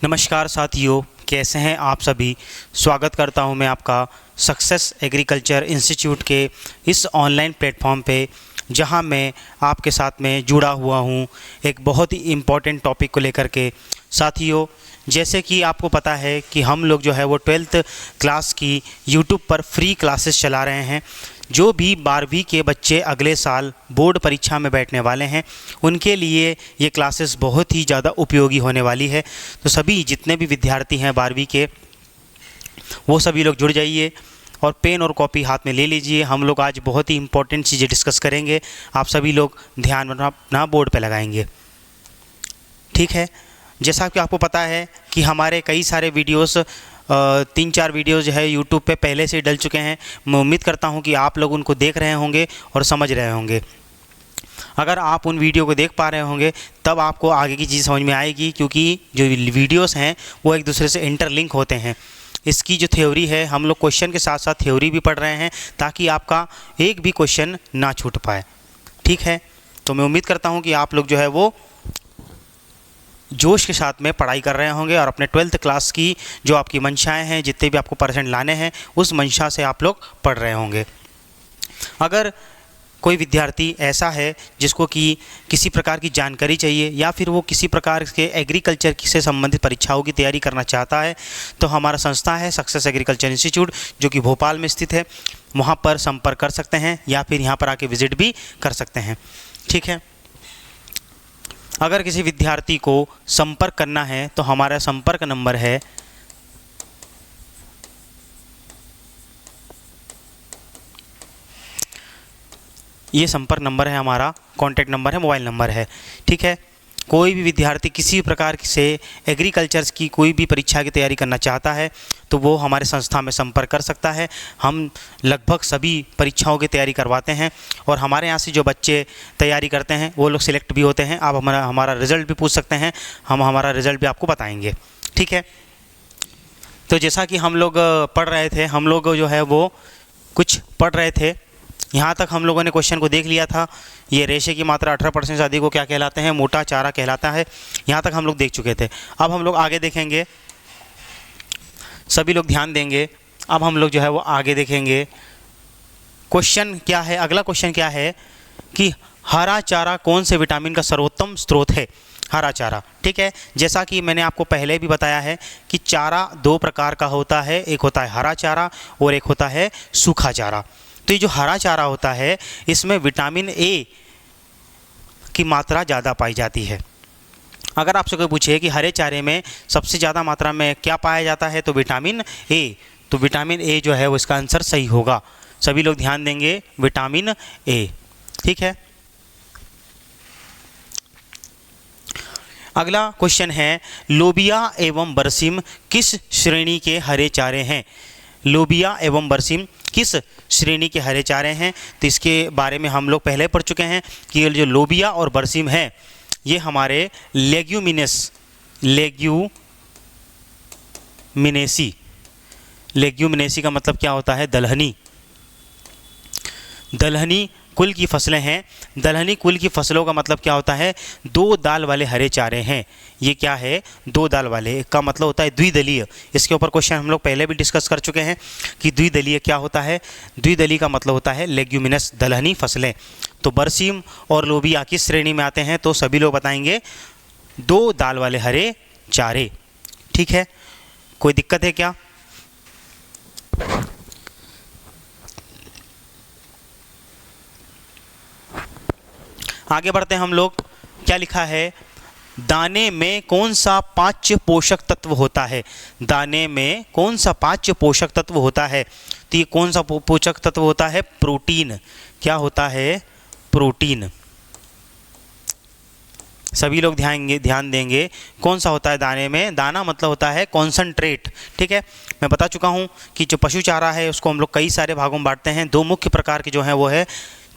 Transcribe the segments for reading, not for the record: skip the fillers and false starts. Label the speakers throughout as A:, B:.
A: नमस्कार साथियों, कैसे हैं आप सभी। स्वागत करता हूं मैं आपका सक्सेस एग्रीकल्चर इंस्टीट्यूट के इस ऑनलाइन प्लेटफॉर्म पे, जहां मैं आपके साथ में जुड़ा हुआ हूं एक बहुत ही इम्पोर्टेंट टॉपिक को लेकर के। साथियों, जैसे कि आपको पता है कि हम लोग जो है वो 12th क्लास की यूट्यूब पर फ्री क्लासेस चला रहे हैं। जो भी 12वीं के बच्चे अगले साल बोर्ड परीक्षा में बैठने वाले हैं, उनके लिए ये क्लासेस बहुत ही ज़्यादा उपयोगी होने वाली है। तो सभी जितने भी विद्यार्थी हैं 12वीं के, वो सभी लोग जुड़ जाइए और पेन और कॉपी हाथ में ले लीजिए। हम लोग आज बहुत ही इंपॉर्टेंट चीज़ें डिस्कस करेंगे। आप सभी लोग ध्यान अपना बोर्ड पे लगाएंगे, ठीक है। जैसा कि आपको पता है कि हमारे कई सारे वीडियोस 3-4 वीडियोस जो है यूट्यूब पे पहले से डल चुके हैं। मैं उम्मीद करता हूं कि आप लोग उनको देख रहे होंगे और समझ रहे होंगे। अगर आप उन वीडियो को देख पा रहे होंगे तब आपको आगे की चीज़ समझ में आएगी, क्योंकि जो वीडियोस हैं वो एक दूसरे से इंटरलिंक होते हैं। इसकी जो थ्योरी है, हम लोग क्वेश्चन के साथ साथ थ्योरी भी पढ़ रहे हैं ताकि आपका एक भी क्वेश्चन ना छूट पाए, ठीक है। तो मैं उम्मीद करता हूँ कि आप लोग जो है वो जोश के साथ में पढ़ाई कर रहे होंगे और अपने 12th क्लास की जो आपकी मंशाएं हैं, जितने भी आपको परसेंट लाने हैं, उस मंशा से आप लोग पढ़ रहे होंगे। अगर कोई विद्यार्थी ऐसा है जिसको कि किसी प्रकार की जानकारी चाहिए या फिर वो किसी प्रकार के एग्रीकल्चर से संबंधित परीक्षाओं की तैयारी करना चाहता है, तो हमारा संस्था है सक्सेस एग्रीकल्चर इंस्टीट्यूट, जो कि भोपाल में स्थित है। वहाँ पर संपर्क कर सकते हैं या फिर यहाँ पर आके विज़िट भी कर सकते हैं, ठीक है। अगर किसी विद्यार्थी को संपर्क करना है तो हमारा संपर्क नंबर है 'संपर्क नंबर है, हमारा कॉन्टैक्ट नंबर है, मोबाइल नंबर है, ठीक है। कोई भी विद्यार्थी किसी प्रकार से एग्रीकल्चर की कोई भी परीक्षा की तैयारी करना चाहता है तो वो हमारे संस्था में संपर्क कर सकता है। हम लगभग सभी परीक्षाओं की तैयारी करवाते हैं और हमारे यहाँ से जो बच्चे तैयारी करते हैं वो लोग सिलेक्ट भी होते हैं। आप हमारा रिज़ल्ट भी पूछ सकते हैं, हम हमारा रिज़ल्ट भी आपको बताएंगे, ठीक है। तो जैसा कि हम लोग पढ़ रहे थे, हम लोग जो है वो कुछ पढ़ रहे थे, यहाँ तक हम लोगों ने क्वेश्चन को देख लिया था। ये रेशे की मात्रा 18% से अधिक को क्या कहलाते हैं? मोटा चारा कहलाता है। यहाँ तक हम लोग देख चुके थे। अब हम लोग आगे देखेंगे, सभी लोग ध्यान देंगे। अब हम लोग जो है वो आगे देखेंगे। क्वेश्चन क्या है, अगला क्वेश्चन क्या है कि हरा चारा कौन से विटामिन का सर्वोत्तम स्रोत है? हरा चारा, ठीक है। जैसा कि मैंने आपको पहले भी बताया है कि चारा 2 प्रकार का होता है, एक होता है हरा चारा और एक होता है सूखा चारा। तो ये जो हरा चारा होता है, इसमें विटामिन ए की मात्रा ज़्यादा पाई जाती है। अगर आपसे कोई पूछे कि हरे चारे में सबसे ज़्यादा मात्रा में क्या पाया जाता है, तो विटामिन ए। तो विटामिन ए जो है वो इसका आंसर सही होगा। सभी लोग ध्यान देंगे, विटामिन ए, ठीक है। अगला क्वेश्चन है, लोबिया एवं बरसीम किस श्रेणी के हरे चारे हैं? लोबिया एवं बरसीम किस श्रेणी के हरे चारे हैं? तो इसके बारे में हम लोग पहले पढ़ चुके हैं कि ये जो लोबिया और बरसीम है, ये हमारे लेग्यूमिनेसी का मतलब क्या होता है? दलहनी कुल की फसलें हैं। दलहनी कुल की फसलों का मतलब क्या होता है? 2 दाल वाले हरे चारे हैं। ये क्या है? 2 दाल वाले का मतलब होता है द्विदलीय। इसके ऊपर क्वेश्चन हम लोग पहले भी डिस्कस कर चुके हैं कि द्विदलीय क्या होता है। द्विदलीय का मतलब होता है लेग्यूमिनस, दलहनी फसलें। तो बरसीम और लोबिया किस श्रेणी में आते हैं? तो सभी लोग बताएंगे 2 दाल वाले हरे चारे, ठीक है। कोई दिक्कत है क्या? आगे बढ़ते हैं हम लोग। क्या लिखा है? दाने में कौन सा पाच्य पोषक तत्व होता है? दाने में कौन सा पाच्य पोषक तत्व होता है? तो ये कौन सा पोषक तत्व होता है? प्रोटीन। क्या होता है? प्रोटीन। सभी लोग ध्यान देंगे, कौन सा होता है दाने में? दाना मतलब होता है कॉन्सनट्रेट, ठीक है। मैं बता चुका हूँ कि जो पशु चारा है उसको हम लोग कई सारे भागों में बांटते हैं। 2 मुख्य प्रकार के जो हैं वो है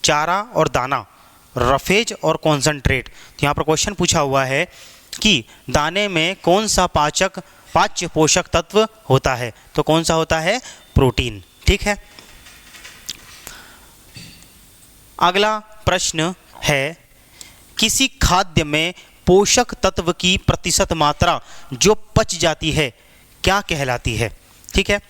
A: चारा और दाना, रफेज और कॉन्सनट्रेट। तो यहाँ पर क्वेश्चन पूछा हुआ है कि दाने में कौन सा पाच्य पोषक तत्व होता है? तो कौन सा होता है? प्रोटीन, ठीक है। अगला प्रश्न है, किसी खाद्य में पोषक तत्व की प्रतिशत मात्रा जो पच जाती है क्या कहलाती है? ठीक है,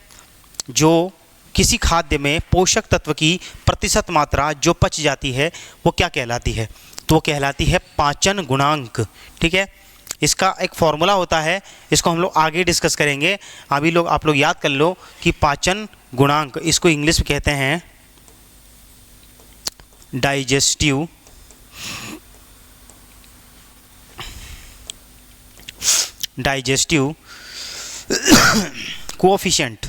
A: जो किसी खाद्य में पोषक तत्व की प्रतिशत मात्रा जो पच जाती है वो क्या कहलाती है? तो वो कहलाती है पाचन गुणांक। ठीक है, इसका एक फॉर्मूला होता है, इसको हम लोग आगे डिस्कस करेंगे। अभी आप लोग याद कर लो कि पाचन गुणांक, इसको इंग्लिश में कहते हैं डाइजेस्टिव कोएफिशिएंट।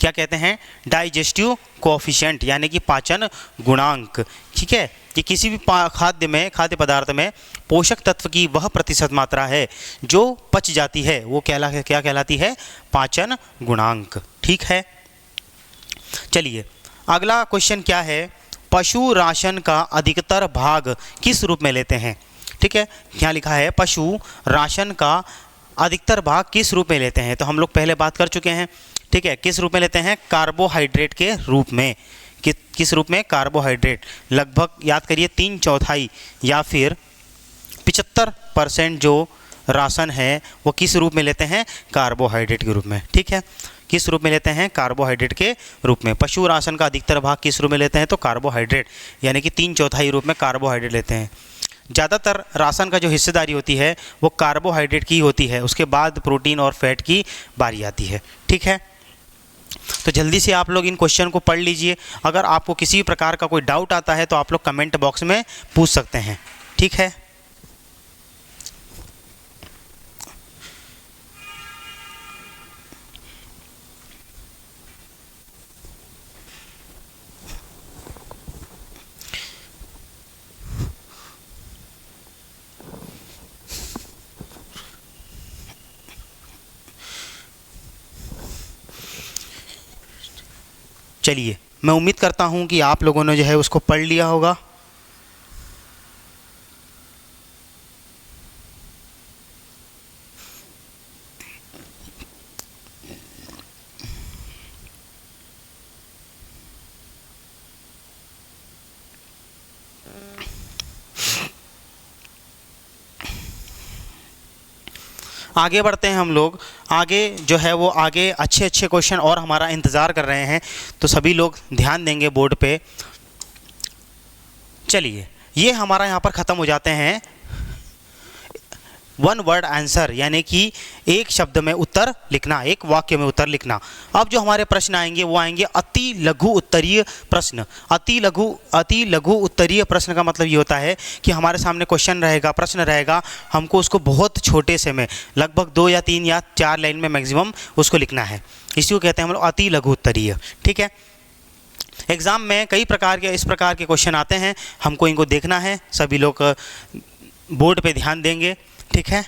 A: क्या कहते हैं? डाइजेस्टिव कोएफिशिएंट, यानी कि पाचन गुणांक। ठीक है, कि किसी भी खाद्य पदार्थ में पोषक तत्व की वह प्रतिशत मात्रा है जो पच जाती है वो क्या कहलाती है? पाचन गुणांक। ठीक है, चलिए अगला क्वेश्चन क्या है? पशु राशन का अधिकतर भाग किस रूप में लेते हैं? ठीक है, यहाँ लिखा है पशु राशन का अधिकतर भाग किस रूप में लेते हैं। तो हम लोग पहले बात कर चुके हैं। ठीक है, किस रूप में लेते हैं? कार्बोहाइड्रेट के रूप में। किस रूप में? कार्बोहाइड्रेट। लगभग याद करिए 3/4 या फिर 75% जो राशन है वो किस रूप में लेते हैं? कार्बोहाइड्रेट के रूप में। ठीक है, किस रूप में लेते हैं? कार्बोहाइड्रेट के रूप में। पशु राशन का अधिकतर भाग किस रूप में लेते हैं? तो कार्बोहाइड्रेट, यानी कि 3/4 रूप में कार्बोहाइड्रेट लेते हैं। ज़्यादातर राशन का जो हिस्सेदारी होती है वो कार्बोहाइड्रेट की होती है, उसके बाद प्रोटीन और फैट की बारी आती है। ठीक है, तो जल्दी से आप लोग इन क्वेश्चन को पढ़ लीजिए। अगर आपको किसी प्रकार का कोई डाउट आता है तो आप लोग कमेंट बॉक्स में पूछ सकते हैं। ठीक है, चलिए मैं उम्मीद करता हूं कि आप लोगों ने जो है उसको पढ़ लिया होगा। आगे बढ़ते हैं हम लोग। आगे जो है वो आगे अच्छे अच्छे क्वेश्चन और हमारा इंतज़ार कर रहे हैं, तो सभी लोग ध्यान देंगे बोर्ड पे। चलिए ये हमारा यहाँ पर ख़त्म हो जाते हैं वन वर्ड आंसर, यानी कि एक शब्द में उत्तर लिखना, एक वाक्य में उत्तर लिखना। अब जो हमारे प्रश्न आएंगे वो आएंगे अति लघु उत्तरीय प्रश्न। अति लघु उत्तरीय प्रश्न का मतलब ये होता है कि हमारे सामने क्वेश्चन रहेगा, प्रश्न रहेगा, हमको उसको बहुत छोटे से में लगभग 2 या 3 या 4 लाइन में मैक्सिमम उसको लिखना है। इसी को कहते हैं हम लोग अति लघु उत्तरीय। ठीक है, एग्ज़ाम में कई प्रकार के इस प्रकार के क्वेश्चन आते हैं, हमको इनको देखना है। सभी लोग बोर्ड पे ध्यान देंगे। ठीक है,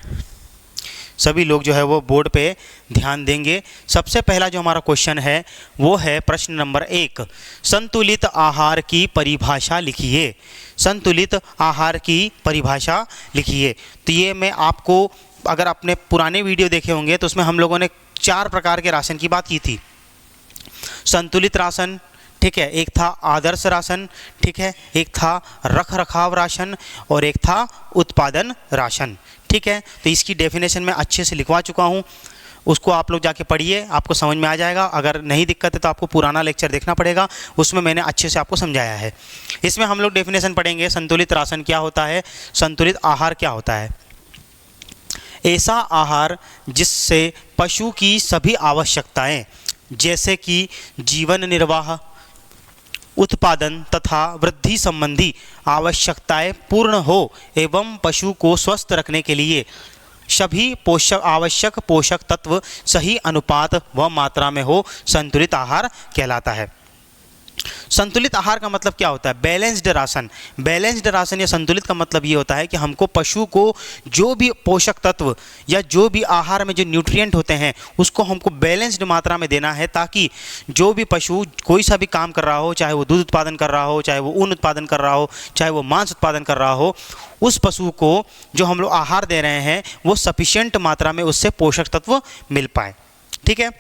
A: सभी लोग जो है वो बोर्ड पे ध्यान देंगे। सबसे पहला जो हमारा क्वेश्चन है वो है प्रश्न नंबर 1, संतुलित आहार की परिभाषा लिखिए। संतुलित आहार की परिभाषा लिखिए। तो ये मैं आपको, अगर आपने पुराने वीडियो देखे होंगे तो उसमें हम लोगों ने 4 प्रकार के राशन की बात की थी। संतुलित राशन, ठीक है, एक था आदर्श राशन, ठीक है, एक था रख रखाव राशन और एक था उत्पादन राशन। ठीक है, तो इसकी डेफिनेशन मैं अच्छे से लिखवा चुका हूँ, उसको आप लोग जाके पढ़िए, आपको समझ में आ जाएगा। अगर नहीं दिक्कत है तो आपको पुराना लेक्चर देखना पड़ेगा, उसमें मैंने अच्छे से आपको समझाया है। इसमें हम लोग डेफिनेशन पढ़ेंगे। संतुलित राशन क्या होता है, संतुलित आहार क्या होता है। ऐसा आहार जिससे पशु की सभी आवश्यकताएं जैसे कि जीवन निर्वाह, उत्पादन तथा वृद्धि संबंधी आवश्यकताएं पूर्ण हो एवं पशु को स्वस्थ रखने के लिए सभी आवश्यक पोषक तत्व सही अनुपात व मात्रा में हो, संतुलित आहार कहलाता है। संतुलित आहार का मतलब क्या होता है? Balanced ration. बैलेंस्ड राशन या संतुलित का मतलब ये होता है कि हमको पशु को जो भी पोषक तत्व या जो भी आहार में जो न्यूट्रिएंट होते हैं उसको हमको बैलेंस्ड मात्रा में देना है, ताकि जो भी पशु कोई सा भी काम कर रहा हो, चाहे वो दूध उत्पादन कर रहा हो, चाहे वो ऊन उत्पादन कर रहा हो, चाहे वो मांस उत्पादन कर रहा हो, उस पशु को जो हम लोग आहार दे रहे हैं वो सफिशिएंट मात्रा में उससे पोषक तत्व मिल पाए। ठीक है,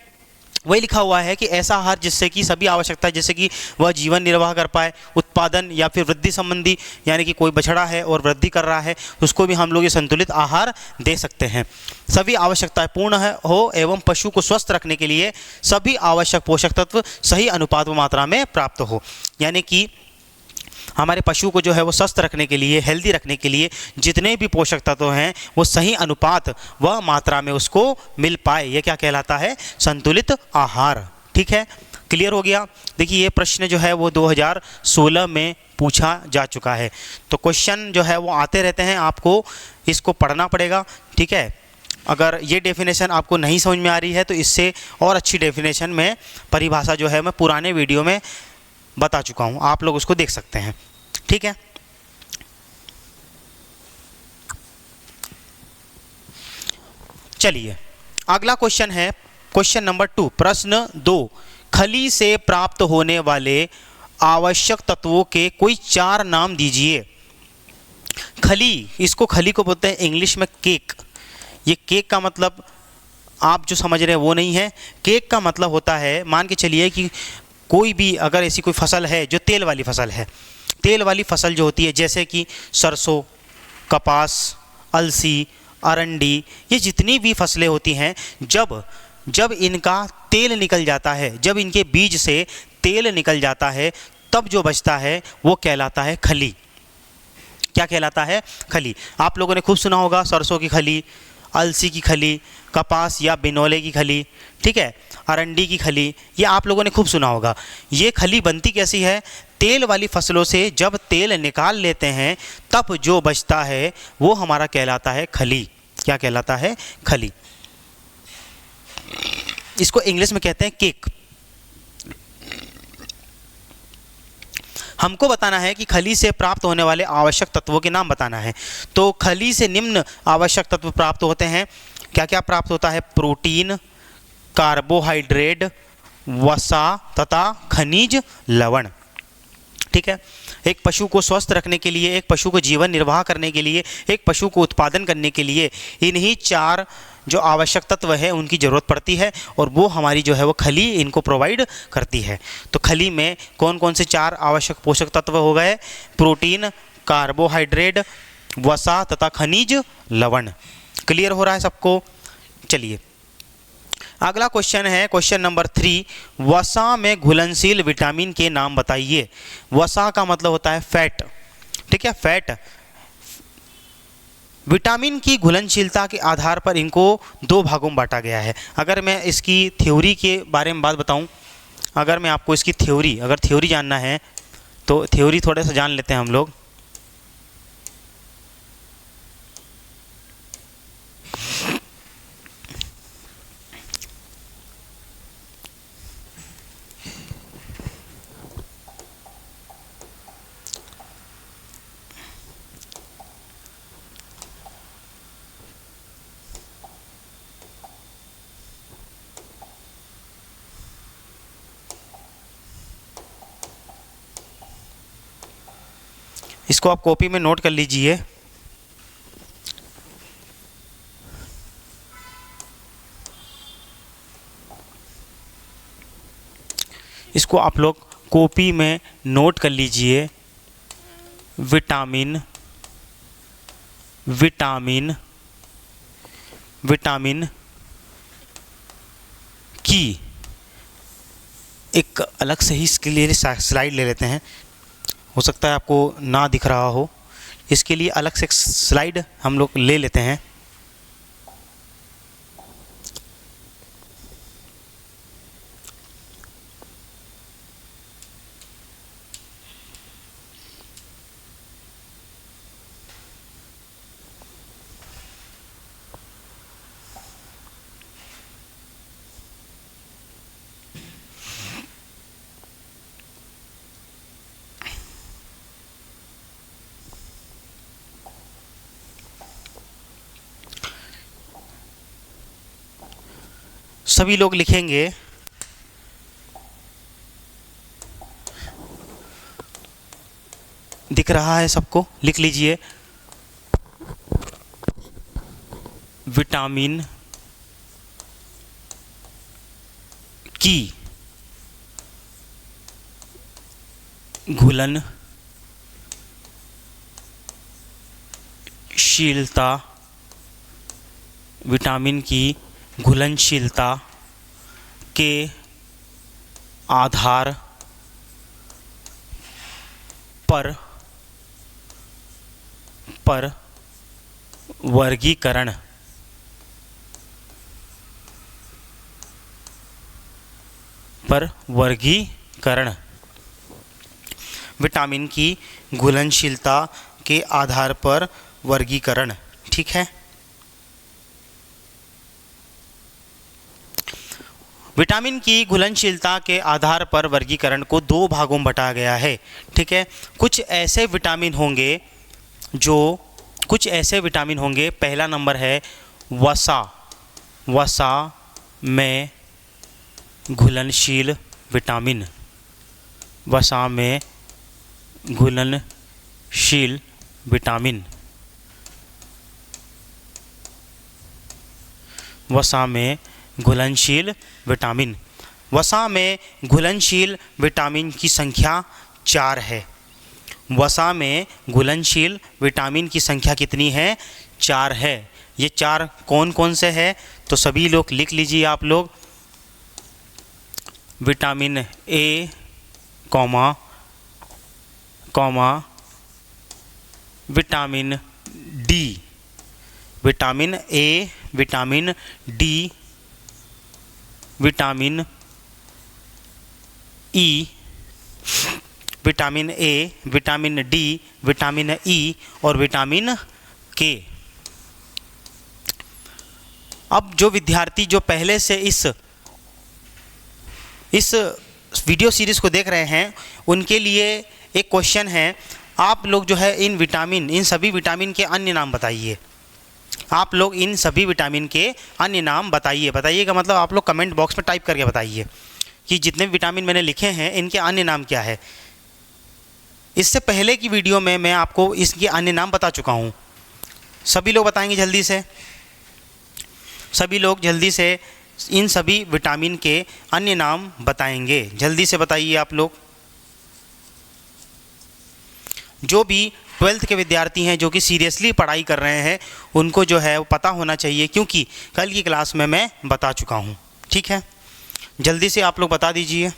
A: वही लिखा हुआ है कि ऐसा आहार जिससे कि सभी आवश्यकता, जैसे कि वह जीवन निर्वाह कर पाए, उत्पादन या फिर वृद्धि संबंधी, यानी कि कोई बछड़ा है और वृद्धि कर रहा है, उसको भी हम लोग ये संतुलित आहार दे सकते हैं। सभी आवश्यकताएं पूर्ण हो एवं पशु को स्वस्थ रखने के लिए सभी आवश्यक पोषक तत्व सही अनुपात व मात्रा में प्राप्त हो, यानी कि हमारे पशु को जो है वो स्वस्थ रखने के लिए, हेल्दी रखने के लिए जितने भी पोषक तत्व हैं वो सही अनुपात व मात्रा में उसको मिल पाए, ये क्या कहलाता है? संतुलित आहार। ठीक है, क्लियर हो गया। देखिए ये प्रश्न जो है वो 2016 में पूछा जा चुका है, तो क्वेश्चन जो है वो आते रहते हैं, आपको इसको पढ़ना पड़ेगा। ठीक है, अगर ये डेफिनेशन आपको नहीं समझ में आ रही है तो इससे और अच्छी डेफिनेशन में परिभाषा जो है मैं पुराने वीडियो में बता चुका हूँ, आप लोग उसको देख सकते हैं। ठीक है, चलिए अगला क्वेश्चन है क्वेश्चन नंबर 2, प्रश्न 2, खली से प्राप्त होने वाले आवश्यक तत्वों के कोई 4 नाम दीजिए। खली, इसको खली को बोलते हैं इंग्लिश में केक। ये केक का मतलब आप जो समझ रहे हैं वो नहीं है। केक का मतलब होता है, मान के चलिए कि कोई भी अगर ऐसी कोई फसल है जो तेल वाली फसल है, तेल वाली फसल जो होती है जैसे कि सरसों, कपास, अलसी, अरंडी, ये जितनी भी फसलें होती हैं, जब इनका तेल निकल जाता है, जब इनके बीज से तेल निकल जाता है, तब जो बचता है वो कहलाता है खली। क्या कहलाता है? खली। आप लोगों ने खूब सुना होगा सरसों की खली, अलसी की खली, कपास या बिनोले की खली, ठीक है, अरंडी की खली, ये आप लोगों ने खूब सुना होगा। ये खली बनती कैसी है? तेल वाली फसलों से जब तेल निकाल लेते हैं तब जो बचता है वो हमारा कहलाता है खली। क्या कहलाता है? खली। इसको इंग्लिश में कहते हैं केक। हमको बताना है कि खली से प्राप्त होने वाले आवश्यक तत्वों के नाम बताना है। तो खली से निम्न आवश्यक तत्व प्राप्त होते हैं। क्या क्या प्राप्त होता है? प्रोटीन, कार्बोहाइड्रेट, वसा तथा खनिज लवण। ठीक है, एक पशु को स्वस्थ रखने के लिए, एक पशु को जीवन निर्वाह करने के लिए, एक पशु को उत्पादन करने के लिए इन्हीं 4 जो आवश्यक तत्व है उनकी ज़रूरत पड़ती है, और वो हमारी जो है वो खली इनको प्रोवाइड करती है। तो खली में कौन कौन से 4 आवश्यक पोषक तत्व हो गए? प्रोटीन, कार्बोहाइड्रेट, वसा तथा खनिज लवण। क्लियर हो रहा है सबको? चलिए अगला क्वेश्चन है क्वेश्चन नंबर 3, वसा में घुलनशील विटामिन के नाम बताइए। वसा का मतलब होता है फैट। ठीक है, फैट। विटामिन की घुलनशीलता के आधार पर इनको 2 भागों में बांटा गया है। अगर मैं इसकी थ्योरी के बारे में बात बताऊं, अगर मैं आपको इसकी थ्योरी जानना है तो थ्योरी थोड़ा सा जान लेते हैं हम लोग। इसको आप कॉपी में नोट कर लीजिए। इसको आप लोग कॉपी में नोट कर लीजिए। विटामिन विटामिन विटामिन की एक अलग से ही इसके लिए स्लाइड ले लेते हैं। हो सकता है आपको ना दिख रहा हो, इसके लिए अलग से एक स्लाइड हम लोग ले लेते हैं। सभी लोग लिखेंगे दिख रहा है सबको? लिख लीजिए विटामिन की घुलनशीलता, विटामिन की घुलनशीलता के आधार पर वर्गीकरण विटामिन की घुलनशीलता के आधार पर वर्गीकरण। ठीक है। विटामिन की घुलनशीलता के आधार पर वर्गीकरण को दो भागों में बांटा गया है। ठीक है। कुछ ऐसे विटामिन होंगे, पहला नंबर है वसा में घुलनशील विटामिन, वसा में घुलनशील विटामिन, वसा में घुलनशील विटामिन। वसा में घुलनशील विटामिन की संख्या 4 है। वसा में घुलनशील विटामिन की संख्या कितनी है? 4 है। ये 4 कौन कौन से हैं? तो सभी लोग लिख लीजिए आप लोग। Vitamin A comma vitamin D, vitamin A, vitamin D, vitamin E, vitamin A, vitamin D, vitamin E और विटामिन के। अब जो विद्यार्थी जो पहले से इस वीडियो सीरीज़ को देख रहे हैं उनके लिए एक क्वेश्चन है। आप लोग जो है इन सभी विटामिन के अन्य नाम बताइए। आप लोग इन सभी विटामिन के अन्य नाम बताइए। बताइएगा मतलब आप लोग कमेंट बॉक्स में टाइप करके बताइए कि जितने भी विटामिन मैंने लिखे हैं इनके अन्य नाम क्या है। इससे पहले की वीडियो में मैं आपको इसके अन्य नाम बता चुका हूँ। सभी लोग बताएंगे जल्दी से। सभी लोग जल्दी से इन सभी विटामिन के अन्य नाम बताएंगे। जल्दी से बताइए आप लोग। जो भी 12th के विद्यार्थी हैं जो कि सीरियसली पढ़ाई कर रहे हैं उनको जो है वो पता होना चाहिए, क्योंकि कल की क्लास में मैं बता चुका हूँ। ठीक है। जल्दी से आप लोग बता दीजिए।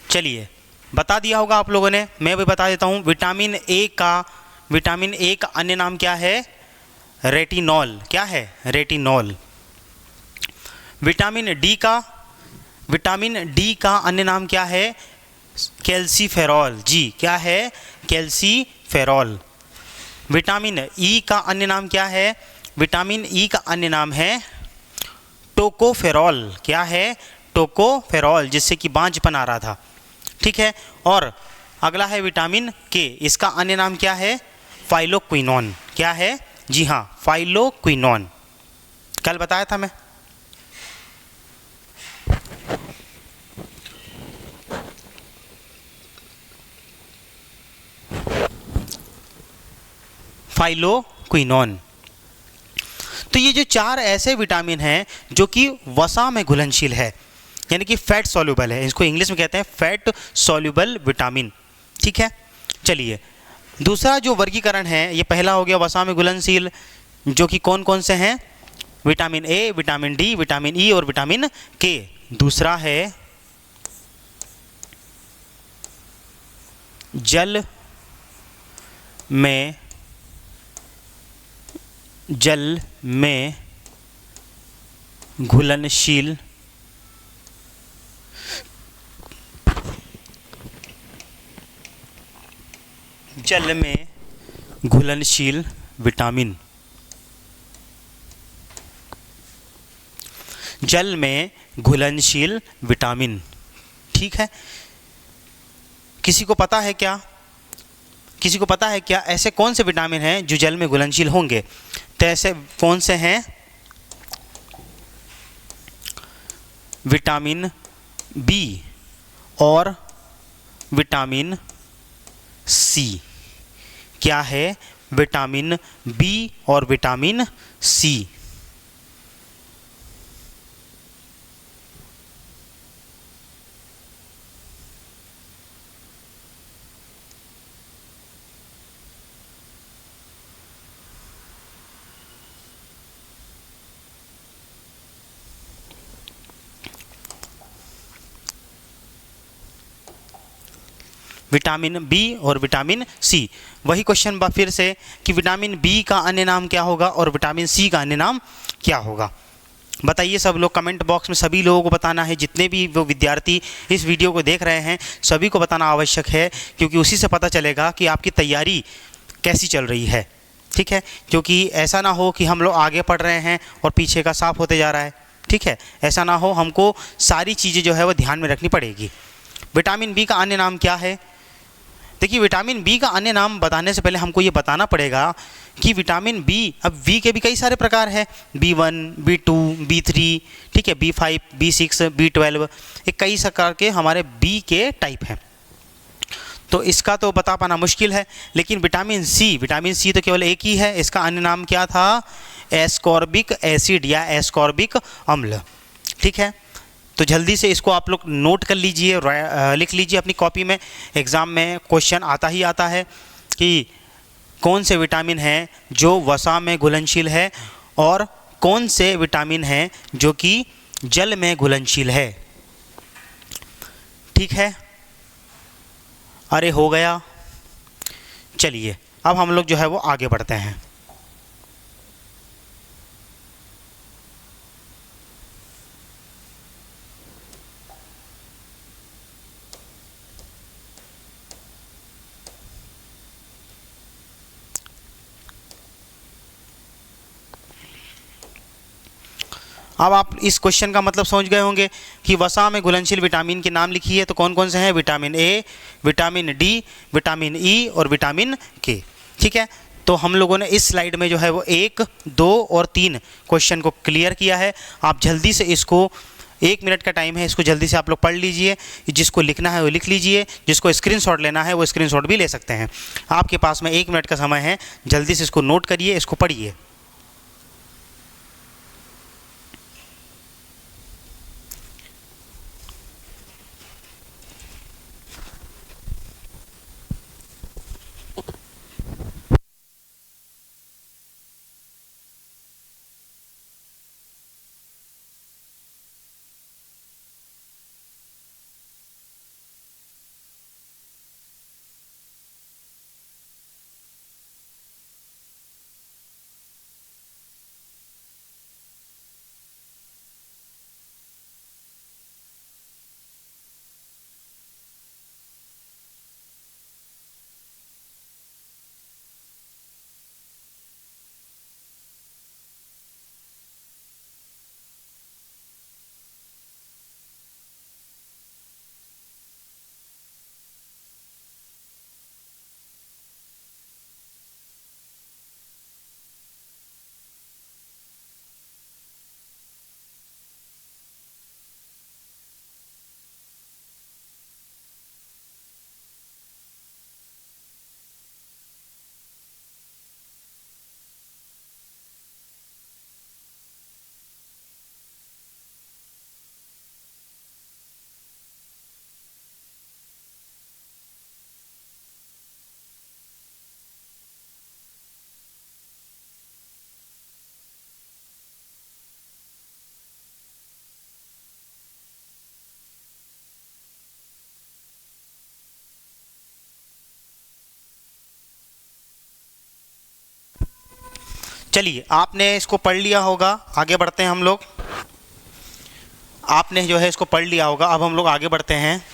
A: चलिए, बता दिया होगा आप लोगों ने, मैं भी बता देता हूँ। विटामिन ए का अन्य नाम क्या है? रेटिनॉल। क्या है? रेटिनॉल। विटामिन डी का अन्य नाम क्या है? कैल्सीफेरॉल। जी, क्या है? कैल्सीफेरॉल। विटामिन ई का अन्य नाम क्या है? विटामिन ई का अन्य नाम है टोकोफेरॉल। क्या है? टोकोफेरॉल, जिससे कि बांझपन आ रहा था। ठीक है। और अगला है विटामिन के। इसका अन्य नाम क्या है? फाइलोक्विनोन। क्या है? जी हाँ, फाइलोक्विनोन। कल बताया था मैं। फाइलोक्विनोन। तो ये जो 4 ऐसे विटामिन हैं जो कि वसा में घुलनशील है, यानी कि फैट सॉल्युबल है। इसको इंग्लिश में कहते हैं फैट सॉल्युबल विटामिन। ठीक है। चलिए, दूसरा जो वर्गीकरण है, ये पहला हो गया वसा में घुलनशील, जो कि कौन कौन से हैं? Vitamin A, vitamin D, vitamin E और विटामिन के। दूसरा है जल में घुलनशील विटामिन। जल में घुलनशील विटामिन। ठीक है। किसी को पता है क्या ऐसे कौन से विटामिन हैं जो जल में घुलनशील होंगे? तो ऐसे कौन से हैं? विटामिन बी और विटामिन सी। क्या है? विटामिन बी और विटामिन सी। विटामिन बी और विटामिन सी। वही क्वेश्चन फिर से कि विटामिन बी का अन्य नाम क्या होगा और विटामिन सी का अन्य नाम क्या होगा? बताइए सब लोग, कमेंट बॉक्स में सभी लोगों को बताना है। जितने भी वो विद्यार्थी इस वीडियो को देख रहे हैं सभी को बताना आवश्यक है, क्योंकि उसी से पता चलेगा कि आपकी तैयारी कैसी चल रही है। ठीक है, क्योंकि ऐसा ना हो कि हम लोग आगे पढ़ रहे हैं और पीछे का साफ होते जा रहा है। ठीक है, ऐसा ना हो, हमको सारी चीज़ें जो है वो ध्यान में रखनी पड़ेगी। विटामिन बी का अन्य नाम क्या है? देखिए, विटामिन बी का अन्य नाम बताने से पहले हमको ये बताना पड़ेगा कि विटामिन बी, अब बी के भी कई सारे प्रकार हैं, B1, B2, B3, ठीक है, B5, B6, B12, ये कई प्रकार के हमारे बी के टाइप हैं। तो इसका तो बता पाना मुश्किल है। लेकिन विटामिन सी तो केवल एक ही है। इसका अन्य नाम क्या था? एस्कॉर्बिक एसिड या एस्कॉर्बिक अम्ल। ठीक है, तो जल्दी से इसको आप लोग नोट कर लीजिए, लिख लीजिए अपनी कॉपी में। एग्ज़ाम में क्वेश्चन आता ही आता है कि कौन से विटामिन हैं जो वसा में घुलनशील है और कौन से विटामिन हैं जो कि जल में घुलनशील है। ठीक है, अरे हो गया। चलिए अब हम लोग जो है वो आगे बढ़ते हैं। अब आप इस क्वेश्चन का मतलब समझ गए होंगे कि वसा में घुलनशील विटामिन के नाम लिखिए। तो कौन कौन से हैं? Vitamin A, vitamin D, vitamin E और विटामिन के। ठीक है, तो हम लोगों ने इस स्लाइड में जो है वो 1, 2 और 3 क्वेश्चन को क्लियर किया है। आप जल्दी से इसको, 1 मिनट का टाइम है, इसको जल्दी से आप लोग पढ़ लीजिए। जिसको लिखना है वो लिख लीजिए, जिसको स्क्रीनशॉट लेना है वो स्क्रीनशॉट भी ले सकते हैं। आपके पास में 1 मिनट का समय है, जल्दी से इसको नोट करिए, इसको पढ़िए। चलिए, आपने इसको पढ़ लिया होगा, आगे बढ़ते हैं हम लोग। आपने जो है इसको पढ़ लिया होगा, अब हम लोग आगे बढ़ते हैं।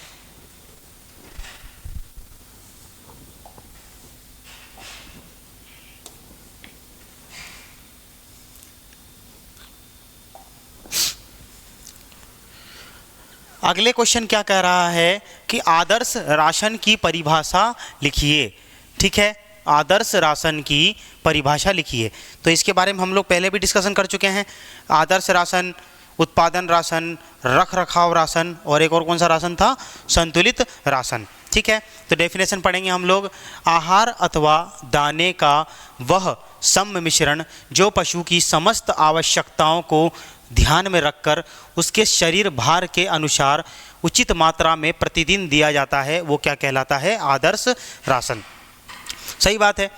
A: अगले क्वेश्चन क्या कह रहा है कि आदर्श राशन की परिभाषा लिखिए। ठीक है, आदर्श राशन की परिभाषा लिखिए। तो इसके बारे में हम लोग पहले भी डिस्कशन कर चुके हैं। आदर्श राशन, उत्पादन राशन, रख रखाव राशन और एक और कौन सा राशन था? संतुलित राशन। ठीक है, तो डेफिनेशन पढ़ेंगे हम लोग। आहार अथवा दाने का वह सम मिश्रण जो पशु की समस्त आवश्यकताओं को ध्यान में रखकर उसके शरीर भार के अनुसार उचित मात्रा में प्रतिदिन दिया जाता है, वो क्या कहलाता है? आदर्श राशन। सही बात है।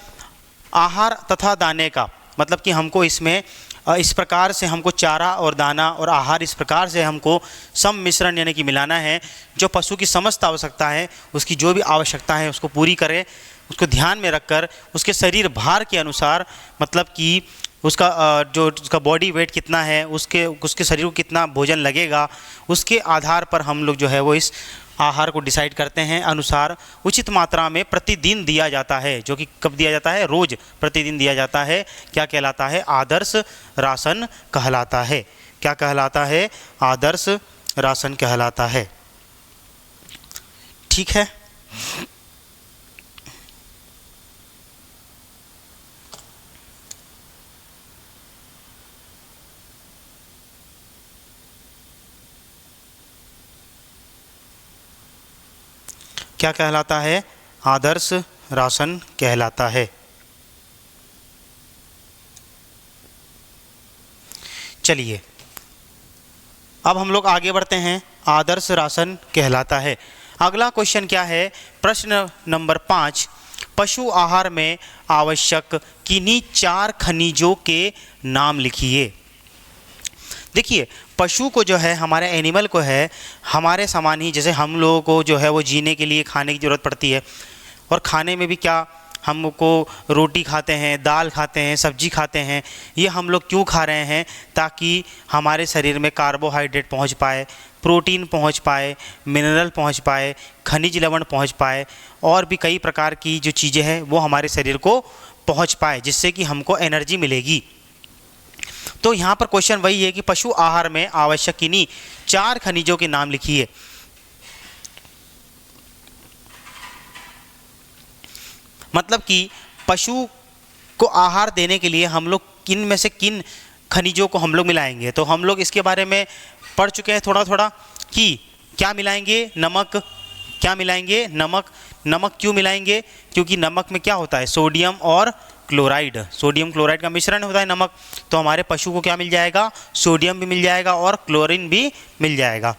A: आहार तथा दाने का मतलब कि हमको इसमें इस प्रकार से हमको चारा और दाना और आहार इस प्रकार से हमको सम मिश्रण यानी कि मिलाना है जो पशु की समस्त आवश्यकता है, उसकी जो भी आवश्यकता है उसको पूरी करे, उसको ध्यान में रखकर उसके शरीर भार के अनुसार, मतलब कि उसका जो उसका बॉडी वेट कितना है, उसके शरीर को कितना भोजन लगेगा, उसके आधार पर हम लोग जो है वो इस आहार को डिसाइड करते हैं। अनुसार उचित मात्रा में प्रतिदिन दिया जाता है, जो कि कब दिया जाता है? रोज प्रतिदिन दिया जाता है। क्या कहलाता है? आदर्श राशन कहलाता है। क्या कहलाता है? आदर्श राशन कहलाता है। ठीक है। क्या कहलाता है? आदर्श राशन कहलाता है। चलिए अब हम लोग आगे बढ़ते हैं। आदर्श राशन कहलाता है। अगला क्वेश्चन क्या है? प्रश्न नंबर 5, पशु आहार में आवश्यक किन्हीं 4 खनिजों के नाम लिखिए। देखिए, पशु को जो है, हमारे एनिमल को है, हमारे समान ही जैसे हम लोगों को जो है वो जीने के लिए खाने की ज़रूरत पड़ती है, और खाने में भी क्या हमको रोटी खाते हैं, दाल खाते हैं, सब्जी खाते हैं। ये हम लोग क्यों खा रहे हैं? ताकि हमारे शरीर में कार्बोहाइड्रेट पहुंच पाए, प्रोटीन पहुंच पाए, मिनरल पहुंच पाए, खनिज लवण पहुंच पाए, और भी कई प्रकार की जो चीज़ें हैं वो हमारे शरीर को पहुंच पाए, जिससे कि हमको एनर्जी मिलेगी। तो यहाँ पर क्वेश्चन वही है कि पशु आहार में आवश्यक किन्हीं 4 खनिजों के नाम लिखिए। मतलब कि पशु को आहार देने के लिए हम लोग किन में से किन खनिजों को हम लोग मिलाएंगे। तो हम लोग इसके बारे में पढ़ चुके हैं थोड़ा थोड़ा कि क्या मिलाएंगे? नमक। क्या मिलाएंगे? नमक। नमक क्यों मिलाएंगे? क्योंकि नमक में क्या होता है? सोडियम और क्लोराइड, सोडियम क्लोराइड का मिश्रण होता है नमक। तो हमारे पशु को क्या मिल जाएगा? सोडियम भी मिल जाएगा और क्लोरीन भी मिल जाएगा।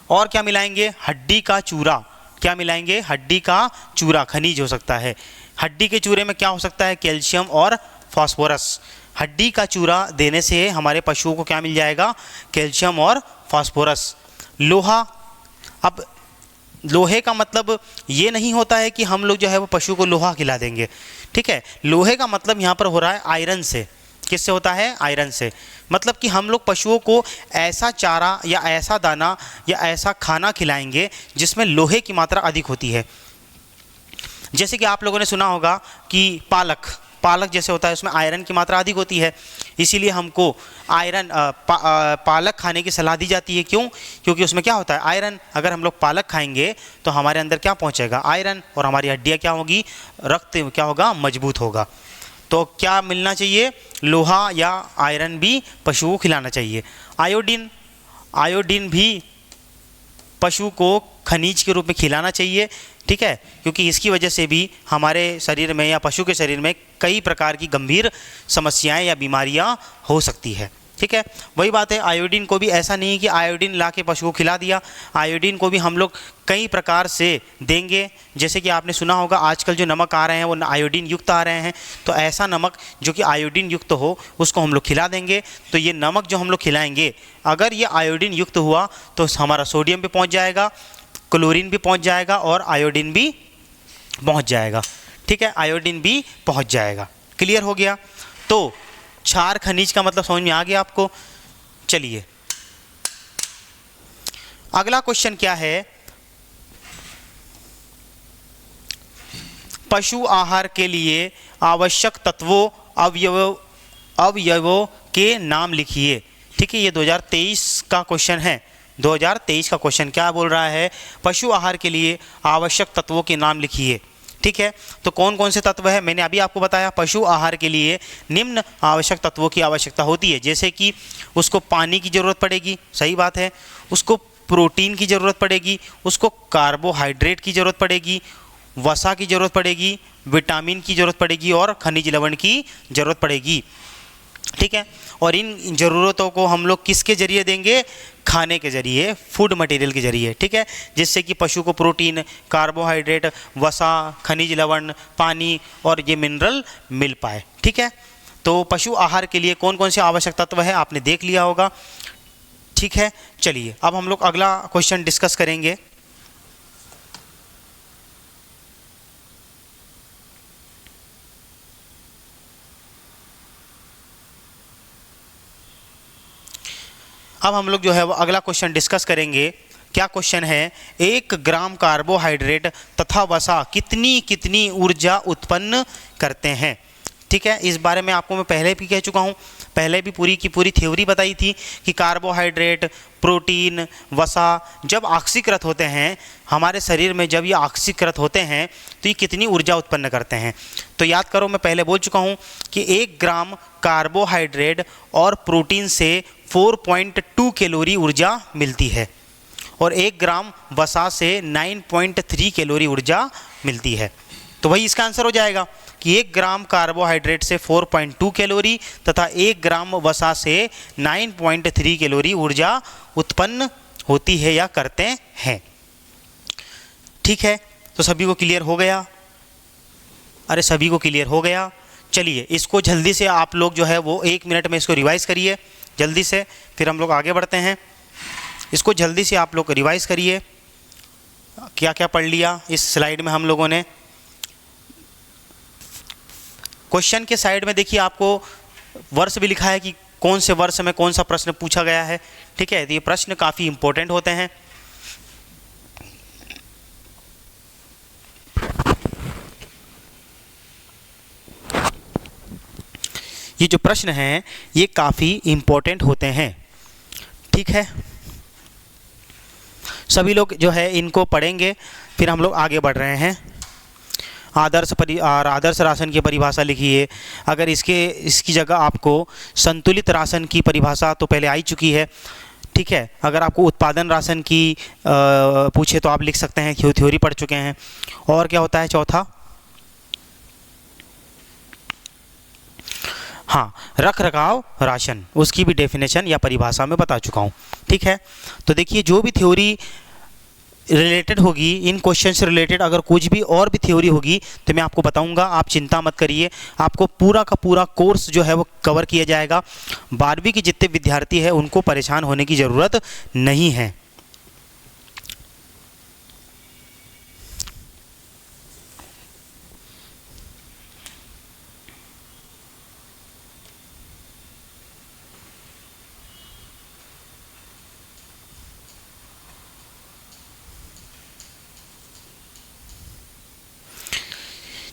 A: और क्या मिलाएंगे? हड्डी का चूरा। क्या मिलाएंगे? हड्डी का चूरा खनिज हो सकता है। हड्डी के चूरे में क्या हो सकता है? कैल्शियम और फास्फोरस। हड्डी का चूरा देने से हमारे पशुओं को क्या मिल जाएगा? कैल्शियम और फास्फोरस। लोहा। अब लोहे का मतलब ये नहीं होता है कि हम लोग जो है वो पशु को लोहा खिला देंगे, ठीक है। लोहे का मतलब यहाँ पर हो रहा है आयरन से। किससे होता है? आयरन से। मतलब कि हम लोग पशुओं को ऐसा चारा या ऐसा दाना या ऐसा खाना खिलाएंगे जिसमें लोहे की मात्रा अधिक होती है। जैसे कि आप लोगों ने सुना होगा कि पालक जैसे होता है उसमें आयरन की मात्रा अधिक होती है, इसीलिए हमको आयरन पालक खाने की सलाह दी जाती है। क्यों? क्योंकि उसमें क्या होता है? आयरन। अगर हम लोग पालक खाएंगे तो हमारे अंदर क्या पहुंचेगा? आयरन, और हमारी हड्डियां क्या होगी? रक्त क्या होगा? मजबूत होगा। तो क्या मिलना चाहिए? लोहा या आयरन भी पशु को खिलाना चाहिए। आयोडीन भी पशु को खनिज के रूप में खिलाना चाहिए, ठीक है, क्योंकि इसकी वजह से भी हमारे शरीर में या पशु के शरीर में कई प्रकार की गंभीर समस्याएं या बीमारियां हो सकती है, ठीक है। वही बात है, आयोडीन को भी ऐसा नहीं कि आयोडीन ला के पशु को खिला दिया। आयोडीन को भी हम लोग कई प्रकार से देंगे। जैसे कि आपने सुना होगा आजकल जो नमक आ रहे हैं वो आयोडीन युक्त आ रहे हैं, तो ऐसा नमक जो कि आयोडीन युक्त हो उसको हम लोग खिला देंगे। तो ये नमक जो हम लोग खिलाएंगे अगर ये आयोडीन युक्त हुआ तो हमारा सोडियम भी पहुँच जाएगा, क्लोरीन भी पहुँच जाएगा और आयोडीन भी पहुँच जाएगा, ठीक है। आयोडीन भी पहुँच जाएगा। क्लियर हो गया? तो 4 खनिज का मतलब समझ में आ गया आपको? चलिए अगला क्वेश्चन क्या है? पशु आहार के लिए आवश्यक तत्वों अवयवों के नाम लिखिए। ठीक है, ये 2023 का क्वेश्चन है। 2023 का क्वेश्चन क्या बोल रहा है? पशु आहार के लिए आवश्यक तत्वों के नाम लिखिए। ठीक है, तो कौन कौन से तत्व है? मैंने अभी आपको बताया पशु आहार के लिए निम्न आवश्यक तत्वों की आवश्यकता होती है। जैसे कि उसको पानी की ज़रूरत पड़ेगी, सही बात है, उसको प्रोटीन की ज़रूरत पड़ेगी, उसको कार्बोहाइड्रेट की ज़रूरत पड़ेगी, वसा की ज़रूरत पड़ेगी, विटामिन की ज़रूरत पड़ेगी और खनिज लवण की ज़रूरत पड़ेगी। ठीक है, और इन ज़रूरतों को हम लोग किसके ज़रिए देंगे? खाने के ज़रिए, फूड मटेरियल के ज़रिए। ठीक है, जिससे कि पशु को प्रोटीन, कार्बोहाइड्रेट, वसा, खनिज लवण, पानी और ये मिनरल मिल पाए। ठीक है, तो पशु आहार के लिए कौन कौन से आवश्यक तत्व है आपने देख लिया होगा। ठीक है, चलिए अब हम लोग अगला क्वेश्चन डिस्कस करेंगे। अब हम लोग जो है वो अगला क्वेश्चन डिस्कस करेंगे। क्या क्वेश्चन है? 1 ग्राम कार्बोहाइड्रेट तथा वसा कितनी कितनी ऊर्जा उत्पन्न करते हैं? ठीक है, इस बारे में आपको मैं पहले भी कह चुका हूँ, पहले भी पूरी की पूरी थ्योरी बताई थी कि कार्बोहाइड्रेट, प्रोटीन, वसा जब ऑक्सीकृत होते हैं हमारे शरीर में, जब ये ऑक्सीकृत होते हैं तो ये कितनी ऊर्जा उत्पन्न करते हैं। तो याद करो, मैं पहले बोल चुका हूँ कि 1 ग्राम कार्बोहाइड्रेट और प्रोटीन से 4.2 कैलोरी ऊर्जा मिलती है और 1 ग्राम वसा से 9.3 कैलोरी ऊर्जा मिलती है। तो वही इसका आंसर हो जाएगा कि 1 ग्राम कार्बोहाइड्रेट से 4.2 कैलोरी तथा 1 ग्राम वसा से 9.3 कैलोरी ऊर्जा उत्पन्न होती है या करते हैं। ठीक है, तो सभी को क्लियर हो गया? अरे सभी को क्लियर हो गया। चलिए इसको जल्दी से आप लोग जो है वो 1 मिनट में इसको रिवाइज़ करिए जल्दी से, फिर हम लोग आगे बढ़ते हैं। इसको जल्दी से आप लोग रिवाइज़ करिए, क्या क्या पढ़ लिया इस स्लाइड में हम लोगों ने। क्वेश्चन के साइड में देखिए आपको वर्ष भी लिखा है कि कौन से वर्ष में कौन सा प्रश्न पूछा गया है। ठीक है, तो ये प्रश्न काफ़ी इंपॉर्टेंट होते हैं। ये जो प्रश्न हैं ये काफ़ी इंपॉर्टेंट होते हैं। ठीक है, सभी लोग जो है इनको पढ़ेंगे, फिर हम लोग आगे बढ़ रहे हैं। आदर्श राशन की परिभाषा लिखिए। अगर इसकी जगह आपको संतुलित राशन की परिभाषा तो पहले आई चुकी है। ठीक है, अगर आपको उत्पादन राशन की पूछे तो आप लिख सकते हैं, थ्योरी पढ़ चुके हैं। और क्या होता है चौथा? हाँ, रख रखाव राशन, उसकी भी डेफिनेशन या परिभाषा में बता चुका हूँ। ठीक है, तो देखिए जो भी थ्योरी रिलेटेड होगी, इन क्वेश्चन से रिलेटेड अगर कुछ भी और भी थ्योरी होगी तो मैं आपको बताऊंगा, आप चिंता मत करिए। आपको पूरा का पूरा कोर्स जो है वो कवर किया जाएगा। 12वीं के जितने विद्यार्थी हैं उनको परेशान होने की ज़रूरत नहीं है।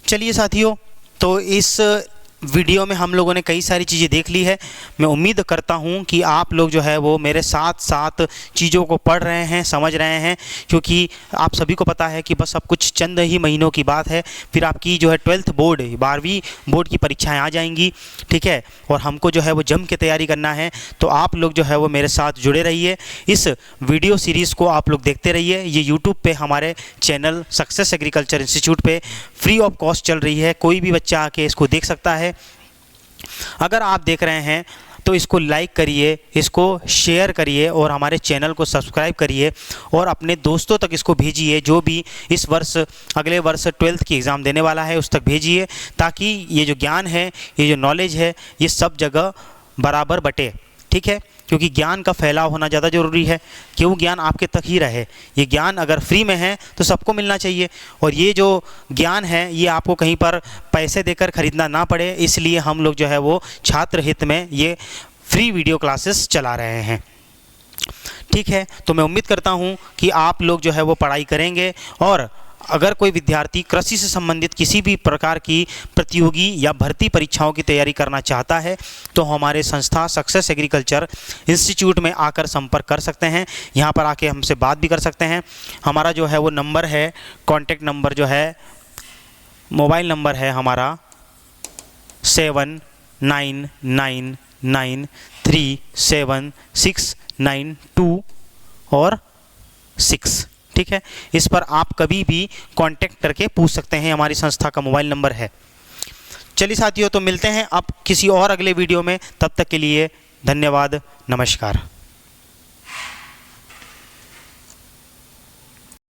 A: चलिए साथियों, तो इस वीडियो में हम लोगों ने कई सारी चीज़ें देख ली है। मैं उम्मीद करता हूं कि आप लोग जो है वो मेरे साथ साथ चीज़ों को पढ़ रहे हैं, समझ रहे हैं, क्योंकि आप सभी को पता है कि बस अब कुछ चंद ही महीनों की बात है, फिर आपकी जो है 12th बोर्ड, 12वीं बोर्ड की परीक्षाएं आ जाएंगी। ठीक है, और हमको जो है वो जम के तैयारी करना है। तो आप लोग जो है वो मेरे साथ जुड़े रहिए, इस वीडियो सीरीज़ को आप लोग देखते रहिए। ये यूट्यूब पे हमारे चैनल सक्सेस एग्रीकल्चर इंस्टीट्यूट पे फ्री ऑफ कॉस्ट चल रही है, कोई भी बच्चा आके इसको देख सकता है। अगर आप देख रहे हैं तो इसको लाइक करिए, इसको शेयर करिए और हमारे चैनल को सब्सक्राइब करिए और अपने दोस्तों तक इसको भेजिए, जो भी इस वर्ष अगले वर्ष 12th की एग्ज़ाम देने वाला है उस तक भेजिए, ताकि ये जो ज्ञान है, ये जो नॉलेज है, ये सब जगह बराबर बटे। ठीक है, क्योंकि ज्ञान का फैलाव होना ज़्यादा ज़रूरी है, क्यों ज्ञान आपके तक ही रहे। ये ज्ञान अगर फ्री में है तो सबको मिलना चाहिए, और ये जो ज्ञान है ये आपको कहीं पर पैसे देकर ख़रीदना ना पड़े, इसलिए हम लोग जो है वो छात्र हित में ये फ्री वीडियो क्लासेस चला रहे हैं। ठीक है, तो मैं उम्मीद करता हूँ कि आप लोग जो है वो पढ़ाई करेंगे, और अगर कोई विद्यार्थी कृषि से संबंधित किसी भी प्रकार की प्रतियोगी या भर्ती परीक्षाओं की तैयारी करना चाहता है तो हमारे संस्था सक्सेस एग्रीकल्चर इंस्टीट्यूट में आकर संपर्क कर सकते हैं। यहाँ पर आके हमसे बात भी कर सकते हैं। हमारा जो है वो नंबर है, कॉन्टैक्ट नंबर जो है, मोबाइल नंबर है हमारा 7999376992 और 6। ठीक है, इस पर आप कभी भी कांटेक्ट करके पूछ सकते हैं, हमारी संस्था का मोबाइल नंबर है। चलिए साथियों, तो मिलते हैं अब किसी और अगले वीडियो में, तब तक के लिए धन्यवाद, नमस्कार।